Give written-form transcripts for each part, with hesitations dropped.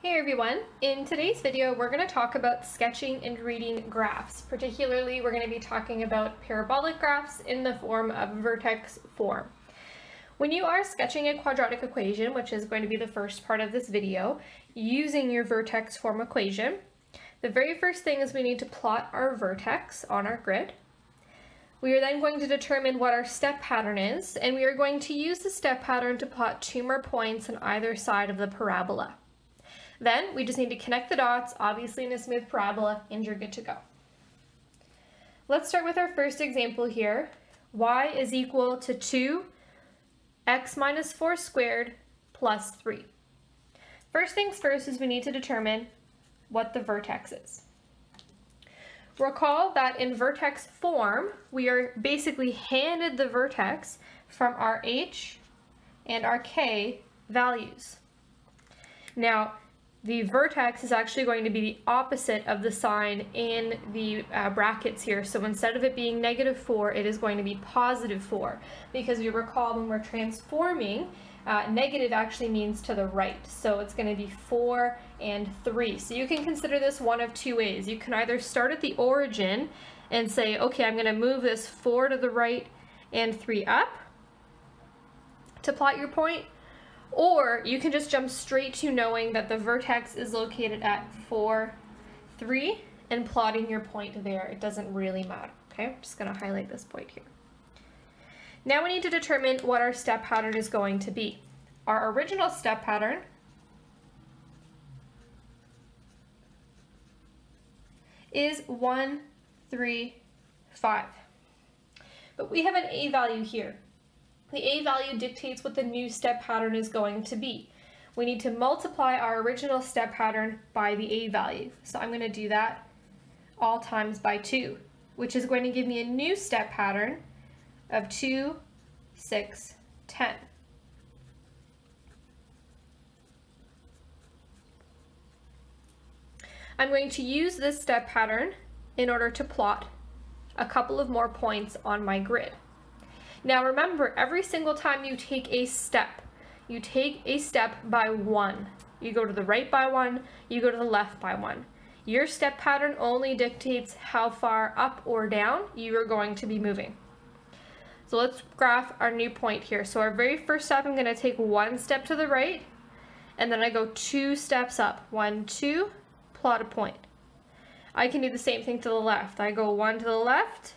Hey everyone, in today's video we're going to talk about sketching and reading graphs. Particularly we're going to be talking about parabolic graphs in the form of vertex form. When you are sketching a quadratic equation, which is going to be the first part of this video, using your vertex form equation, the very first thing is we need to plot our vertex on our grid. We are then going to determine what our step pattern is, and we are going to use the step pattern to plot two more points on either side of the parabola. Then we just need to connect the dots, obviously in a smooth parabola, and you're good to go. Let's start with our first example here. Y is equal to 2x minus 4 squared plus 3. First things first is we need to determine what the vertex is. Recall that in vertex form, we are basically handed the vertex from our h and our k values. Now, the vertex is actually going to be the opposite of the sign in the brackets here. So instead of it being -4, it is going to be +4, because you recall when we're transforming, negative actually means to the right. So it's going to be 4 and 3. So you can consider this one of two ways. You can either start at the origin and say, okay, I'm going to move this 4 to the right and 3 up to plot your point. Or you can just jump straight to knowing that the vertex is located at 4, 3, and plotting your point there. It doesn't really matter, okay? I'm just going to highlight this point here. Now we need to determine what our step pattern is going to be. Our original step pattern is 1, 3, 5. But we have an A value here. The A value dictates what the new step pattern is going to be. We need to multiply our original step pattern by the A value. So I'm going to do that all times by 2, which is going to give me a new step pattern of 2, 6, 10. I'm going to use this step pattern in order to plot a couple of more points on my grid. Now remember, every single time you take a step by 1. You go to the right by 1, you go to the left by 1. Your step pattern only dictates how far up or down you are going to be moving. So let's graph our new point here. So our very first step, I'm going to take 1 step to the right, and then I go 2 steps up. 1, 2, plot a point. I can do the same thing to the left. I go 1 to the left,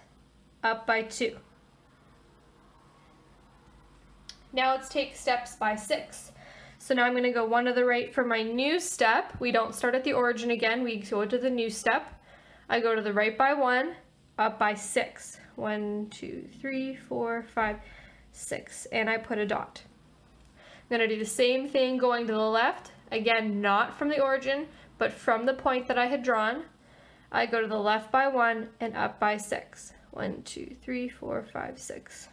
up by 2. Now let's take steps by 6. So now I'm going to go 1 to the right for my new step. We don't start at the origin again, we go to the new step. I go to the right by 1, up by 6. 1, 2, 3, 4, 5, 6, and I put a dot. I'm going to do the same thing going to the left, again not from the origin, but from the point that I had drawn. I go to the left by 1 and up by 6. 1, 2, 3, 4, 5, 6.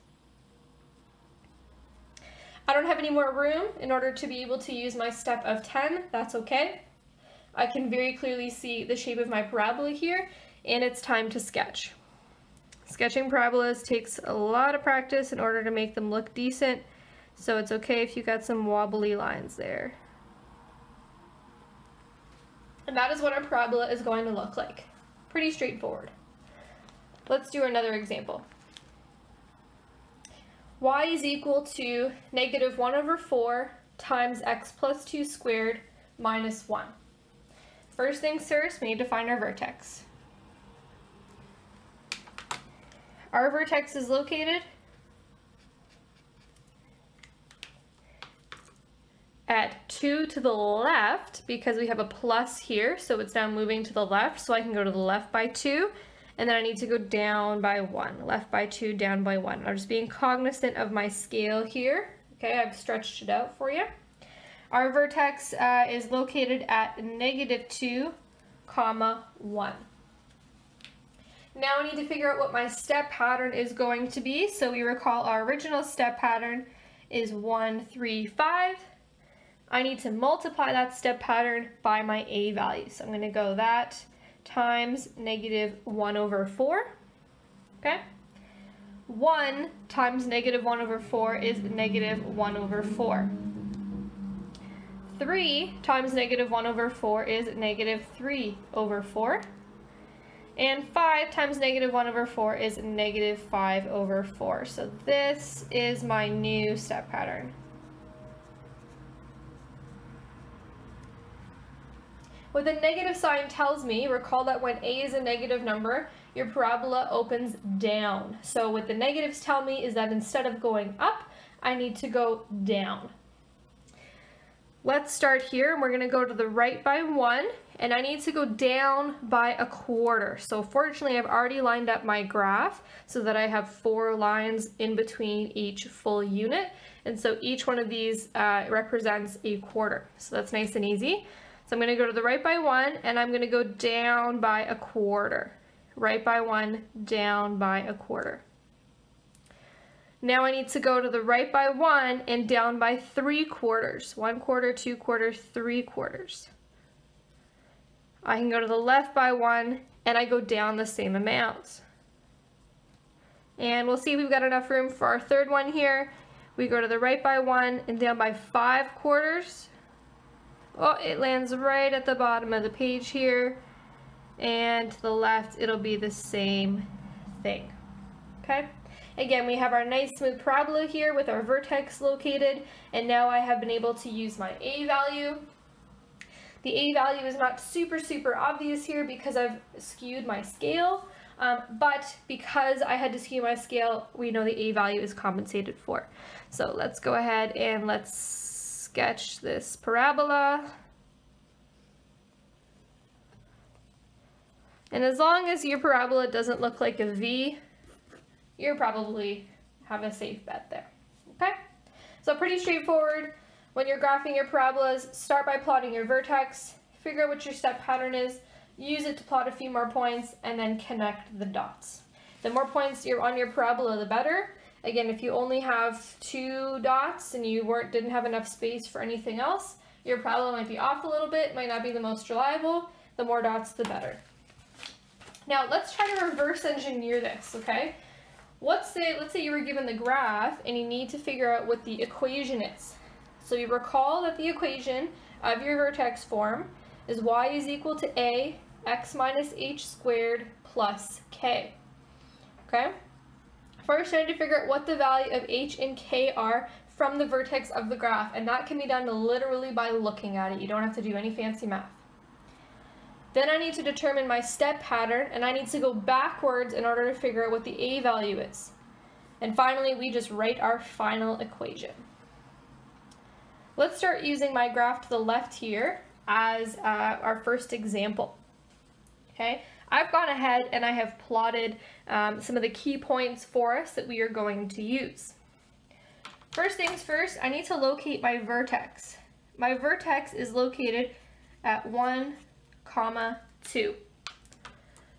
I don't have any more room in order to be able to use my step of 10, that's okay. I can very clearly see the shape of my parabola here, and it's time to sketch. Sketching parabolas takes a lot of practice in order to make them look decent, so it's okay if you got some wobbly lines there. And that is what our parabola is going to look like. Pretty straightforward. Let's do another example. Y is equal to -1/4 times x plus 2 squared minus 1. First things first, we need to find our vertex. Our vertex is located at 2 to the left because we have a plus here, so it's now moving to the left, so I can go to the left by 2. And then I need to go down by 1, left by 2, down by 1. I'm just being cognizant of my scale here. Okay, I've stretched it out for you. Our vertex is located at -2, 1. Now I need to figure out what my step pattern is going to be. So we recall our original step pattern is 1, 3, 5. I need to multiply that step pattern by my A value. So I'm going to go that times -1/4, okay? 1 times -1/4 is -1/4. 3 times negative 1 over 4 is negative 3 over 4. And 5 times negative 1 over 4 is negative 5 over 4. So this is my new step pattern. What the negative sign tells me, recall that when a is a negative number, your parabola opens down. So what the negatives tell me is that instead of going up, I need to go down. Let's start here, and we're going to go to the right by 1, and I need to go down by a quarter. So fortunately, I've already lined up my graph so that I have 4 lines in between each full unit, and so each one of these represents a quarter. So that's nice and easy. So I'm going to go to the right by 1, and I'm going to go down by a quarter. Right by 1, down by a quarter. Now I need to go to the right by 1 and down by 3 quarters. 1 quarter, 2 quarters, 3 quarters. I can go to the left by 1 and I go down the same amount. And we'll see if we've got enough room for our third one here. We go to the right by 1 and down by 5 quarters. Oh, it lands right at the bottom of the page here. And to the left, it'll be the same thing. Okay? Again, we have our nice smooth parabola here with our vertex located, and now I have been able to use my a value. The a value is not super obvious here because I've skewed my scale, but because I had to skew my scale, we know the a value is compensated for. So let's go ahead and let's sketch this parabola. And as long as your parabola doesn't look like a V, you probably have a safe bet there. Okay? So pretty straightforward. When you're graphing your parabolas, start by plotting your vertex, figure out what your step pattern is, use it to plot a few more points, and then connect the dots. The more points you're on your parabola, the better. Again, if you only have 2 dots and you didn't have enough space for anything else, your parabola might be off a little bit, might not be the most reliable. The more dots, the better. Now let's try to reverse engineer this, okay? Let's say you were given the graph and you need to figure out what the equation is. So you recall that the equation of your vertex form is y is equal to a x minus h squared plus k. Okay? First, I need to figure out what the value of h and k are from the vertex of the graph, and that can be done literally by looking at it. You don't have to do any fancy math. Then I need to determine my step pattern, and I need to go backwards in order to figure out what the a value is. And finally, we just write our final equation. Let's start using my graph to the left here as our first example. Okay, I've gone ahead and I have plotted some of the key points for us that we are going to use. First things first, I need to locate my vertex. My vertex is located at 1, 2.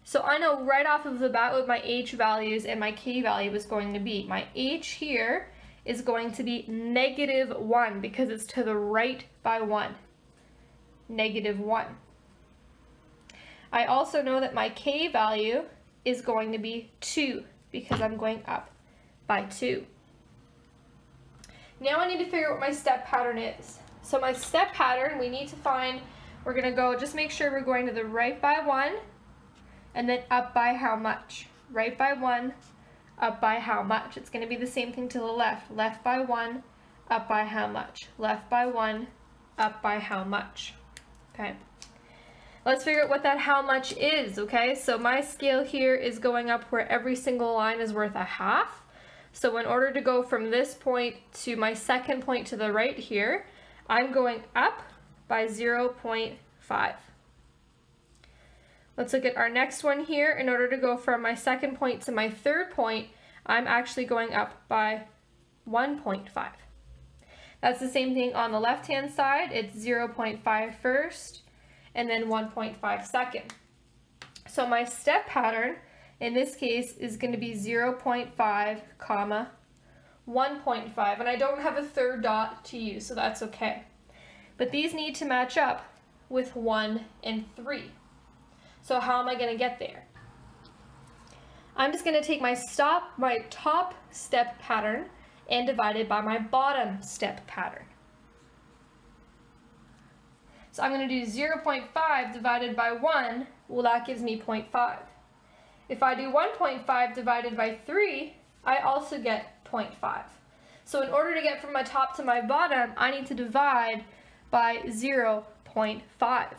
So I know right off of the bat what my h values and my k value is going to be. My h here is going to be -1 because it's to the right by 1. -1. I also know that my k value is going to be 2 because I'm going up by 2. Now I need to figure out what my step pattern is. So my step pattern, we need to find, we're going to go, just make sure we're going to the right by 1 and then up by how much. Right by 1, up by how much. It's going to be the same thing to the left. Left by 1, up by how much. Left by 1, up by how much. Okay. Let's figure out what that how much is, okay? So my scale here is going up where every single line is worth a half. So in order to go from this point to my second point to the right here, I'm going up by 0.5. Let's look at our next one here. In order to go from my second point to my third point, I'm actually going up by 1.5. That's the same thing on the left-hand side. It's 0.5 first and then 1.5 second. So my step pattern in this case is going to be 0.5, 1.5, and I don't have a third dot to use, so that's okay. But these need to match up with 1 and 3. So how am I going to get there? I'm just going to take my top step pattern and divide it by my bottom step pattern. So I'm going to do 0.5 divided by 1. Well, that gives me 0.5. If I do 1.5 divided by 3, I also get 0.5. So in order to get from my top to my bottom, I need to divide by 0.5.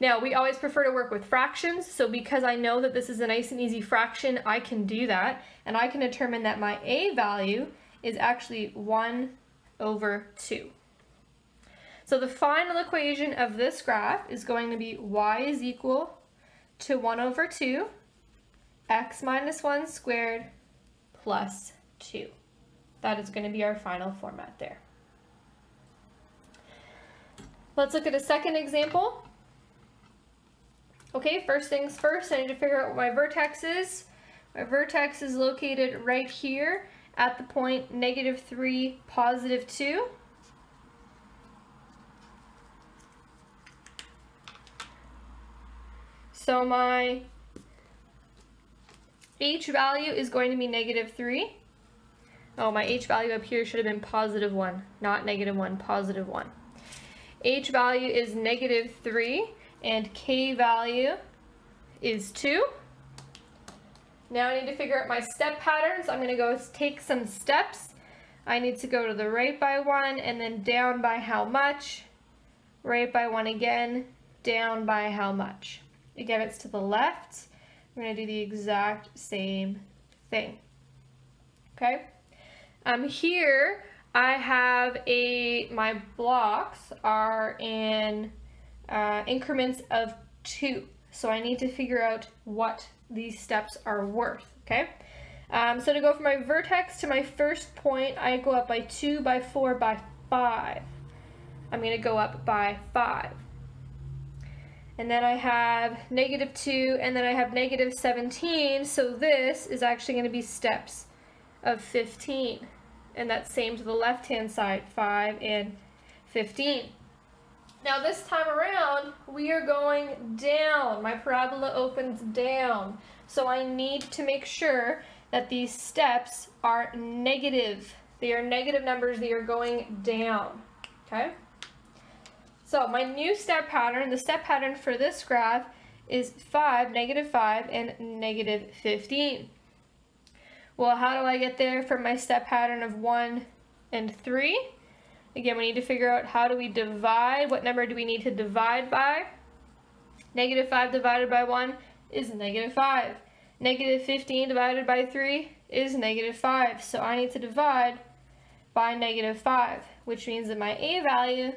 Now, we always prefer to work with fractions, so because I know that this is a nice and easy fraction, I can do that, and I can determine that my a value is actually 1/2. So the final equation of this graph is going to be y is equal to 1/2 x minus 1 squared plus 2. That is going to be our final format there. Let's look at a second example. Okay, first things first, I need to figure out what my vertex is. My vertex is located right here at the point -3, +2. So my h value is going to be -3. Oh, my h value up here should have been +1, not -1, +1. H value is -3 and k value is 2. Now I need to figure out my step pattern, so I'm going to go take some steps. I need to go to the right by 1 and then down by how much, right by 1 again, down by how much. Again, it's to the left. I'm going to do the exact same thing. Okay? Here I have my blocks are in increments of 2. So I need to figure out what these steps are worth, okay? So to go from my vertex to my first point, I go up by 2, by 4, by 5. I'm going to go up by 5. And then I have -2, and then I have -17, so this is actually going to be steps of 15. And that's same to the left-hand side, 5 and 15. Now this time around, we are going down. My parabola opens down. So I need to make sure that these steps are negative. They are negative numbers, they are going down, okay? So my new step pattern, the step pattern for this graph is 5, -5, and -15. Well, how do I get there from my step pattern of 1 and 3? Again, we need to figure out how do we divide, what number do we need to divide by? -5 divided by 1 is -5. -15 divided by 3 is -5. So I need to divide by -5, which means that my a value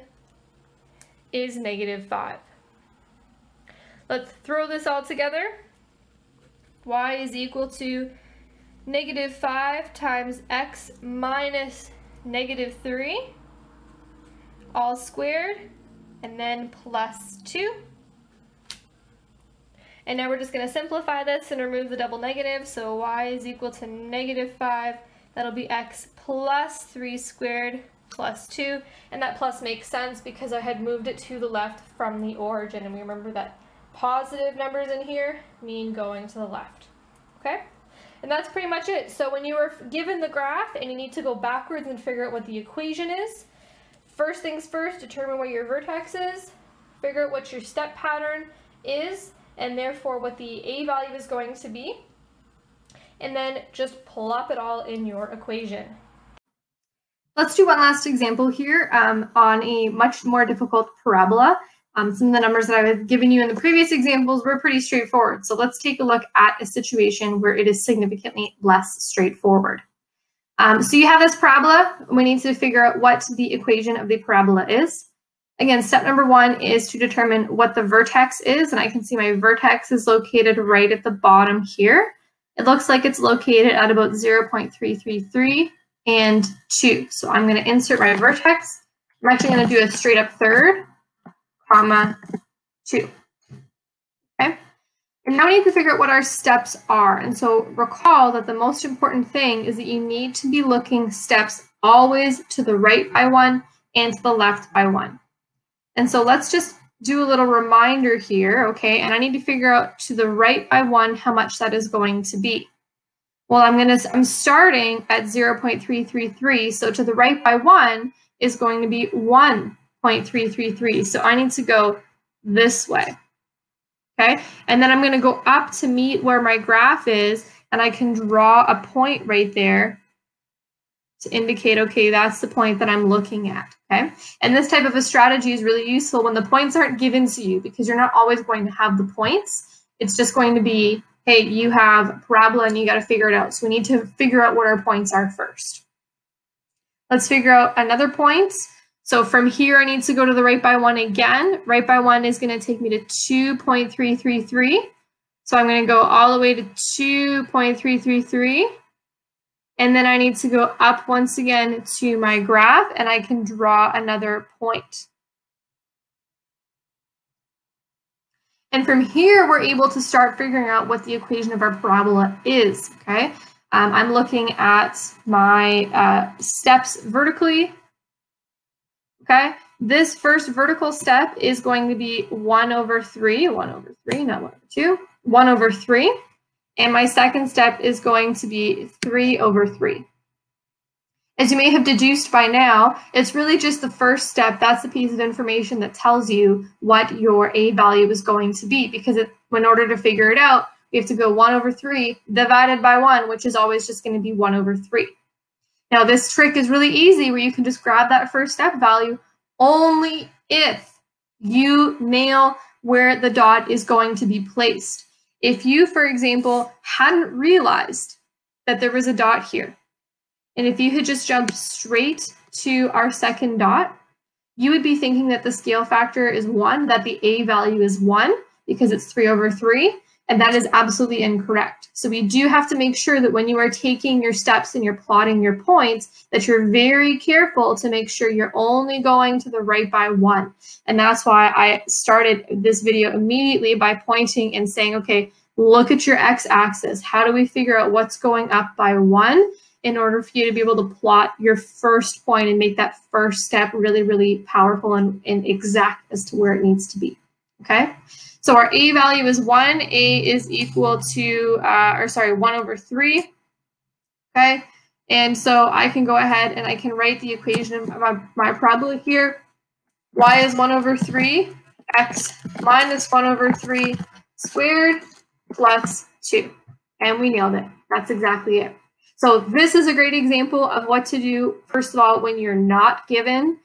is -5. Let's throw this all together. Y is equal to -5 times x minus -3, all squared, and then plus 2. And now we're just going to simplify this and remove the double negative, so y is equal to -5, that'll be x plus 3 squared plus 2, and that plus makes sense because I had moved it to the left from the origin, and we remember that positive numbers in here mean going to the left, okay? And that's pretty much it. So when you are given the graph and you need to go backwards and figure out what the equation is, first things first, determine where your vertex is, figure out what your step pattern is, and therefore what the a value is going to be, and then just plop it all in your equation. Let's do one last example here on a much more difficult parabola. Some of the numbers that I was giving you in the previous examples were pretty straightforward. So let's take a look at a situation where it is significantly less straightforward. So you have this parabola. We need to figure out what the equation of the parabola is. Again, step number 1 is to determine what the vertex is, and I can see my vertex is located right at the bottom here. It looks like it's located at about 0.333 and 2. So I'm going to insert my vertex. I'm actually going to do a straight up third, comma 2. Okay? And now we need to figure out what our steps are. And so recall that the most important thing is that you need to be looking steps always to the right by 1 and to the left by 1. And so let's just do a little reminder here, okay? And I need to figure out to the right by 1 how much that is going to be. Well, I'm starting at 0.333, so to the right by 1 is going to be 1.333. 0.333. So I need to go this way. Okay, and then I'm going to go up to meet where my graph is, and I can draw a point right there to indicate, okay, that's the point that I'm looking at, okay? And this type of a strategy is really useful when the points aren't given to you, because you're not always going to have the points. It's just going to be, hey, you have a parabola and you got to figure it out. So we need to figure out what our points are first. Let's figure out another point. So from here, I need to go to the right by one again. Right by one is going to take me to 2.333. So I'm going to go all the way to 2.333. And then I need to go up once again to my graph, and I can draw another point. And from here, we're able to start figuring out what the equation of our parabola is, okay? I'm looking at my steps vertically, okay? This first vertical step is going to be 1 over 3, not 1 over 2, 1 over 3. And my second step is going to be 3 over 3. As you may have deduced by now, it's really just the first step. That's the piece of information that tells you what your A value is going to be, because in order to figure it out, we have to go 1 over 3 divided by 1, which is always just going to be 1 over 3. Now, this trick is really easy, where you can just grab that first step value only if you nail where the dot is going to be placed. If you, for example, hadn't realized that there was a dot here, and if you had just jumped straight to our second dot, you would be thinking that the scale factor is 1, that the A value is 1, because it's 3 over 3, and that is absolutely incorrect. So we do have to make sure that when you are taking your steps and you're plotting your points, that you're very careful to make sure you're only going to the right by 1. And that's why I started this video immediately by pointing and saying, okay, look at your x-axis. How do we figure out what's going up by 1 in order for you to be able to plot your first point and make that first step really, really powerful and exact as to where it needs to be, okay? So our A value is 1. A is equal to, 1 over 3, okay? And so I can go ahead and I can write the equation of my parabola here. Y is 1 over 3, x minus 1 over 3 squared plus 2. And we nailed it. That's exactly it. So this is a great example of what to do, first of all, when you're not given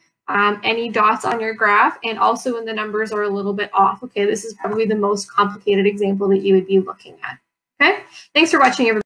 any dots on your graph, and also when the numbers are a little bit off. Okay, this is probably the most complicated example that you would be looking at. Okay, thanks for watching, everybody.